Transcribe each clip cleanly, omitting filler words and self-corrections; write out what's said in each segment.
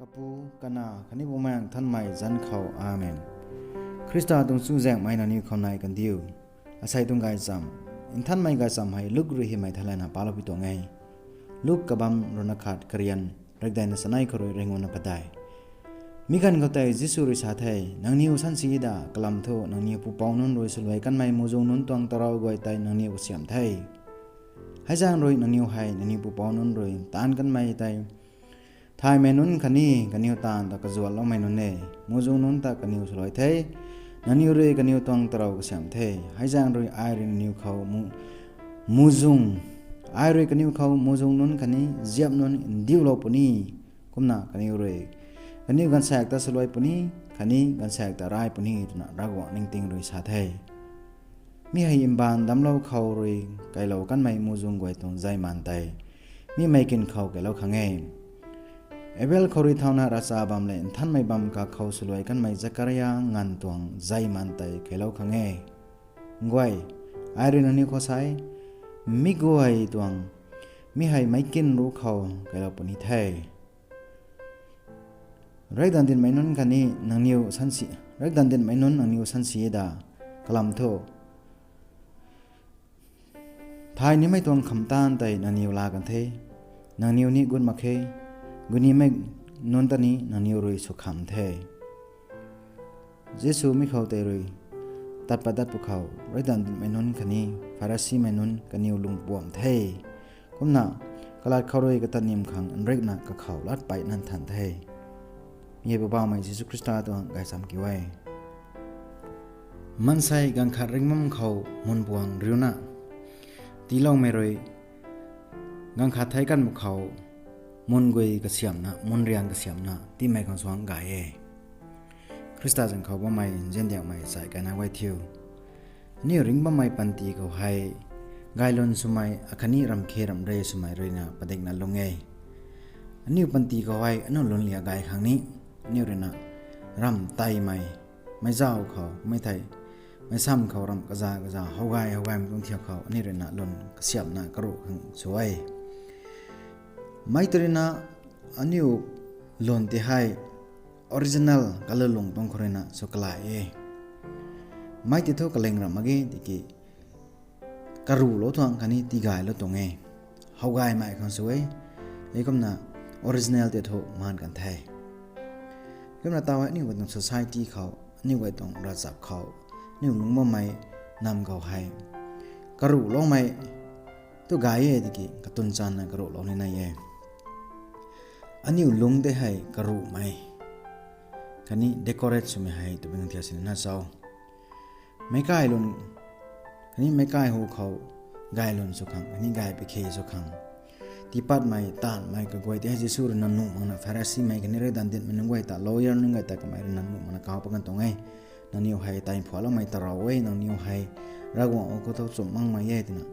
กปูกนาคันนี้บ่แม่งท่านใหม่จันเขาอาเมนคริสตาตรงสู้แจงไม่นานี้เขาในกันดิวอาศัยตรงไกจำอินท่านไม่ไกจำให้ลูกรู้เหตุไม่ทะเลนะปาลบิตงไงลูกกบัมรณขาดกรียนรักได้นสนัยครอยเรงวนปดายมีกันเขาแต่จิสุริสาไทยนางนิวสันสีดากลัมโทนางนิวผู้ปองนุนรวยสลวยกันไม่มูจงนุนตวงตราวกวยไตนางนิวเสียมไทยให้จางรวยนางนิวให้นางนิวผู้ปองนุนรวยตานกันไม่ไตทายเมนุนคันนี้กันนิวตานตะกจวลเราเมนุนเน่มูจงนุนตะกันนิวสลวยไทยนันนิวเรกันนิวตวงตราวกเสียมไทยให้จางรวยไอรินนิวเขามูจงไอริกันนิวเขามูจงนุนคันนี้เจียบนุนดิวโลปนีกุมนากันนิวเรคันนี้กันแสกตาสลวยปนีคันนี้กันแสกตาไรปนีตุนะรักวะนิ่งติงรวยสาไทยมีให้ยิมบานดำเล่าเขารวยไกลเล่ากันไม่มูจงกวยตรงใจมันไตมีไม่กินเขาไกลเล่าขังเองเอเวลเขาริทาวนาราซาบัมเลนท่านไม่บัมกาเขาสลวยกันไม่จักรยานงานตวงใจมันไตไกลเล่าขังเองงวยไอรินนี่เขาใช้มิกวยตวงมีให้ไม่กินรู้เขาไกลเล่าปนีไทยรักดันดินไม่นุนกันนี้นางนิวสันสีรักดันดินไม่นุนนางนิวสันสีดากลัมโททายนี้ไม่ตวงคำต้านแต่นางนิวลากันเทนางนิวนี่กุนมาเคกุนี่ไม่นนตานี้นางนิวรุยสุขำเทเยซูไม่เข้าเตรุยตัดปัดตัดภูเขารักดันดินไม่นุนกันนี้ฟาราซีไม่นุนกันนิวลุงบวมเทกุมน่ะกลาดเขารุยกับตันนิมขังอันเร็กน่ะกับเขาลัดไปนั่นทันเทมีบ่าวใหม่เยซูคริสต์ตัวไกสามกี่ไว้มันใส่กังขัดเร่งมั่มเขามุนบวงริวนะตีเล่าไม่รวยกังขัดไทยกันบุกเขามุนกวยกระเสียมนะมุนเรียงกระเสียมนะที่ไม่ของสว่างกายคริสต์จังเขาบ่ใหม่เจนเดียกใหม่ใส่กันเอาไว้เที่ยวนี่ริงบ่ใหม่ปันตีเขาให้กายลนสมัยอคันนี้รำเครำเรสมัยรวยนะประเด็กนั้นลงไงอันนี้ปันตีเขาให้อันนั้นล้นเหลียกายครั้งนี้นี่เรนะรำไตไม่เจ้าเขาไม่ไทยไม่ซ้ำเขารำกระจากระจาเขาไกมันต้องเที่ยวเขาอันนี้เรนะล้นเสียบนะกระโดดสวยไม่ตรีนะอันนี้ล้นที่ให้ออริจินัลก็เลยลงตรงคนนะสุกลายไม่ติดทุกกระเลงรำมาเกติกีกระรูรถทวงคันนี้ตีกายรถตรงเขาไกไม่คนสวยไอ้ก็น่ะออริจินัลติดทุกมันกันไทยก็มาตาวนี่ว่าตรง society เขานี่ว่าตรงรัฐเขานี่ลุงบ่ไม่นำเขาให้กระรูลงไม่ตัวกายติกีกระตุนจันนะกระรูลงในนั้นอันนี้ลุงได้ให้กระรูไม่คันนี้ decorate สมัยให้ตัวเป็นที่สิ่งนั้นเจ้าไม่กายลุงคันนี้ไม่กายหูเขากายลุงสุขังคันนี้กายไปเคสุขังที่ปัดไม่ตานไม่ก็กวยที่ให้เยซูรนันนุ่มนะฟาริสีไม่กันนี่เรื่องดันเด็ดมันกวยตาลอยร์นึงไงแต่ก็ไม่นันนุ่มมันก้าวไปกันตรงไงนันนิวให้ตายผัวแล้วไม่ตราเว้ยนันนิวให้รักว่าโอ้ก็ต้องสมมั่งไม่แย่ที่น่ะ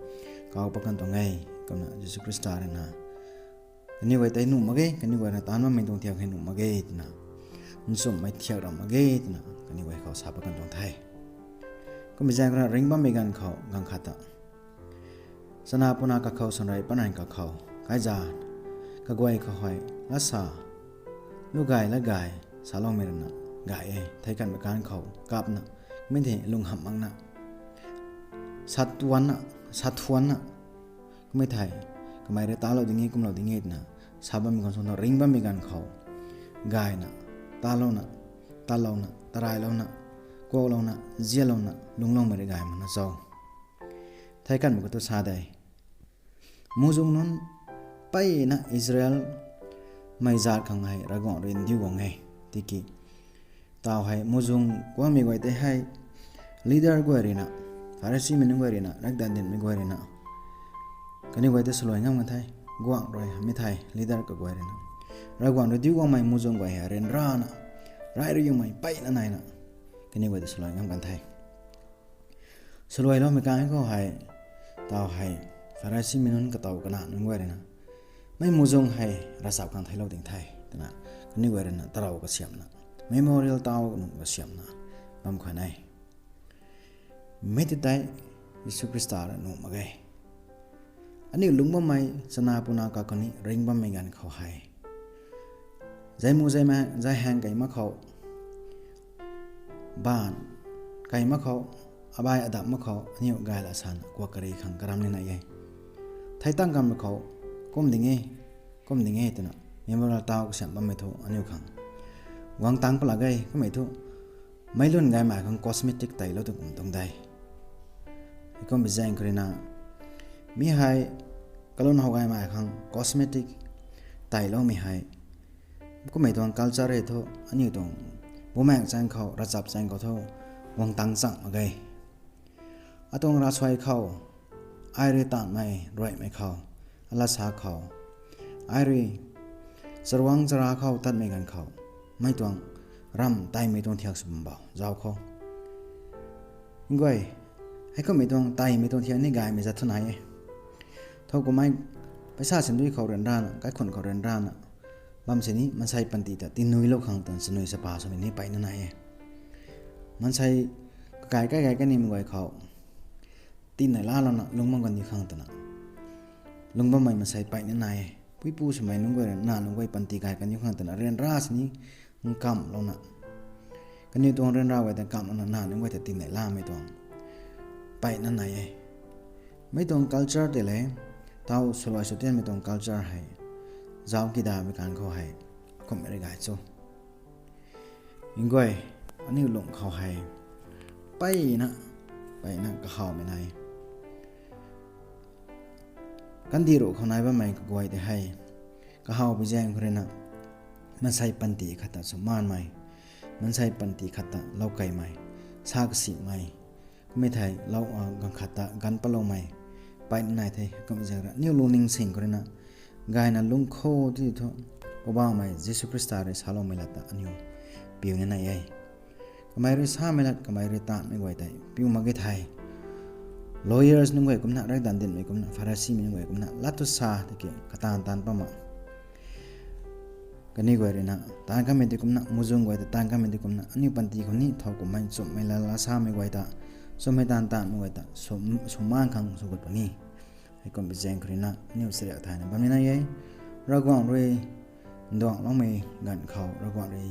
ก้าวไปกันตรงไงก็นะเยซูคริสต์อะไรนะกันนี่ไว้ตายนุ่มมาเกยกันนี่ไว้ตานว่าไม่ต้องเที่ยวให้นุ่มมาเกยที่น่ะมันสมไม่เที่ยวเรามาเกยที่น่ะกันนี่ไว้เขาสาบไปกันตรงไทยก็ไม่ใช่ก็ริงบ้าไม่กันเขากังขัดสนาปนากับเขาสนายปนัยกับเขากายจานกกวยก็หอยละสาลูกกายละกายสาลองเมรนะกายไทยกันประการเขากับนะไม่ได้ลงหับมังนะสัตวันนะสัตวันนะก็ไม่ไทยก็ไม่ได้ตาเราดิ้งเงี้ยกุมเราดิ้งเงี้ยนะสาบมีคนสนริงบ้ามีการเขากายนะตาเรานะตารายเรานะโกเรานะเจียเรานะลุงลองไม่ได้กายมันนะเจ้าไทยกันมันก็ตัวซาได้มูจงนั้นไปนะอิสราเอลไม่จัดขังให้รักงอเรียนดิวงไงที่กี้ตาวให้มูจงกว่ามีไว้แต่ให้ลีดเดอร์กว่าเรียนะฟาริสีมันกว่าเรียนะรักดันเด่นไม่กว่าเรียนะกันนี่ไว้แต่สลวยงามกันไทยกว่างรอยไม่ไทยลีดเดอร์ก็กว่าเรียนะรักงอเรียนดิวงไม่มูจงกว่าให้เรียนร้านะไรเรื่องไม่ไปนั่นไหนนะกันนี่ไว้แต่สลวยงามกันไทยสลวยแล้วไม่กล้าให้ก็ให้ตาวให้ฟาริสีมินุนก็ตาวกันนั่นกว่าเลยนะไม่มูจงให้รักษาการไทยเราถึงไทยนะคนนี้เวรนะตราก็เสียมนะเมมโมเรียลตาวก็เสียมนะบางคนไหนไม่ติดใจยิสุคริสต์อะไรนุ่มมาไงอันนี้ลุงบ่ไม่สนาปุนากับคนนี้ริงบ่ไม่กันเขาให้ ใจมูใจมาใจแหงไก่มะเขาบ้านไก่มะเขาอบายอดับมะเขานี่กายละสันกว่ากระไรขังกระรำนี่ไหนยัยไทยตั้งกำมะเขาก้มดิ่งเงตัวน่ะมีเวลาตาวก็เสียบไม่ถูกอันนี้ขังวางตังปลาไก่ก็ไม่ถูกไม่ล้วนไก่หมายของคอสเมติกไตแล้วตัวกลุ่มตรงใดก็ไม่แจ้งกระนามีให้ก็ล้วนเขาไก่หมายของคอสเมติกไตแล้วมีให้ก็ไม่ต้อง culture เลยทุกอันนี้ต้องบ่แม่งแจ้งเขาระจับแจ้งเขาทุกวางตังสั่งมาไงอาตรงราชวัยเขาไอรีตันไม่รวยไม่เขาอลาสาเขาไอรีสรวังจราเขาตัดไม่กันเขาไม่ต้องรำไตไม่ต้องเที่ยวสมบัติเจ้าเขายิ่งไงให้เขาไม่ต้องไตไม่ต้องเที่ยวนี่กายไม่จะเท่าไหร่เท่ากับไม่ไปซาสินด้วยเขาเรียนร้านก็คนเขาเรียนร้านบางสิ่งนี้มันใช้ปันติแต่ตินุยโลกขังตันสนุยสปาสมัยนี้ไปนั่นไงมันใช้กายกันนี่มึงไว้เขาตีนไหนล่าเรานะลุงมังกันที่ขังตันลุงบ้าไม่มันใช้ไปนั่นไงผู้ผู้สมัยลุงไว้นานลุงไว้ปันติกายกันที่ขังตันเรียนราสนี้มึงกำเรานะกันนี่ตัวเรียนราไว้แต่กำเรานานลุงไว้แต่ตีนไหนล่าไม่ต้องไปนั่นไงไม่ต้อง culture เดี๋ยวเลยเท่าสลายสุดที่ไม่ต้อง culture ให้เจ้ากีดาไม่การเขาให้ก็ไม่ได้กายโจยิ่งกว่าอันนี้ลงเขาให้ไปนะก็เขาไม่ได้กันดีรู้เขาไหนว่าไม่ก็กวยแต่ให้ก็เขาไปแจ้งคนนั้นมันใช้ปันติขัดสมานไหมมันใช้ปันติขัดเล่าไก่ไหมซากสีไหมก็ไม่ไทยเล่ากังขัดกันปะโลไหมไปไหนไทยก็ไม่ใช่ละนี่ลุงนิ่งสิงคนนั้นกายนั้นลุงโคที่ทุกอบาไม่เยซูคริสต์อะไรสาลไม่ละตาอันยูปิวเนี่ยนายก็ไม่รู้สาไม่ละก็ไม่รู้ตาไม่ไหวแต่ปิวมาเกไทย lawyers นึกว่ากุมน่ะรักดันเด่นไม่กุมน่ะฟาริสีนึกว่ากุมน่ะลัตุสาตะเกียกตานปะมากันนี่กว่าเลยนะตานกันไม่ได้กุมน่ะมุจงกว่าแต่ตานกันไม่ได้กุมน่ะอันนี้ปันติคนนี้เท่ากับไม่สมไม่ละสาไม่ไหวแต่สมไม่ตานไม่ไหวแต่สมมั่งคังสุกปนี้ให้คนไปแจ้งคนนั้นนี่อุตส่าห์ถ่ายนะแบบนี้นะยัยเรากวางเลยดวงเราไม่กันเขาเรากวางเลย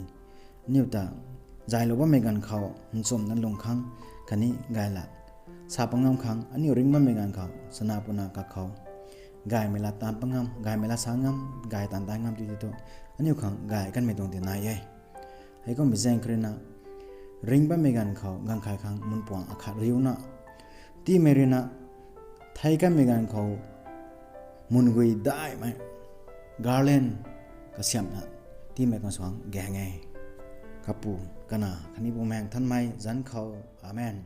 นี่แต่ใจเราว่าไม่กันเขาสมนั้นลงครั้งกันนี้กายละสาปังงามครั้งอันนี้ริงว่าไม่กันเขาสนาปุนากับเขากายไม่ละตามปังงามกายไม่ละสางงามกายตานงามที่ตัวอันนี้ครั้งกายกันไม่ตรงที่นายยัยให้คนไปแจ้งคนนั้นริงว่าไม่กันเขากังขายครั้งมุนปวงอาคาริวนะที่ไม่เรียนนะไทยกันไม่กันเขามุนกุยได้ไหมgarland ก็เสียมนะที่ไม่กันสว่างแก่ไงกับปูกันนะคันนี้พวกแมงท่านไม่จันเขาอาเมน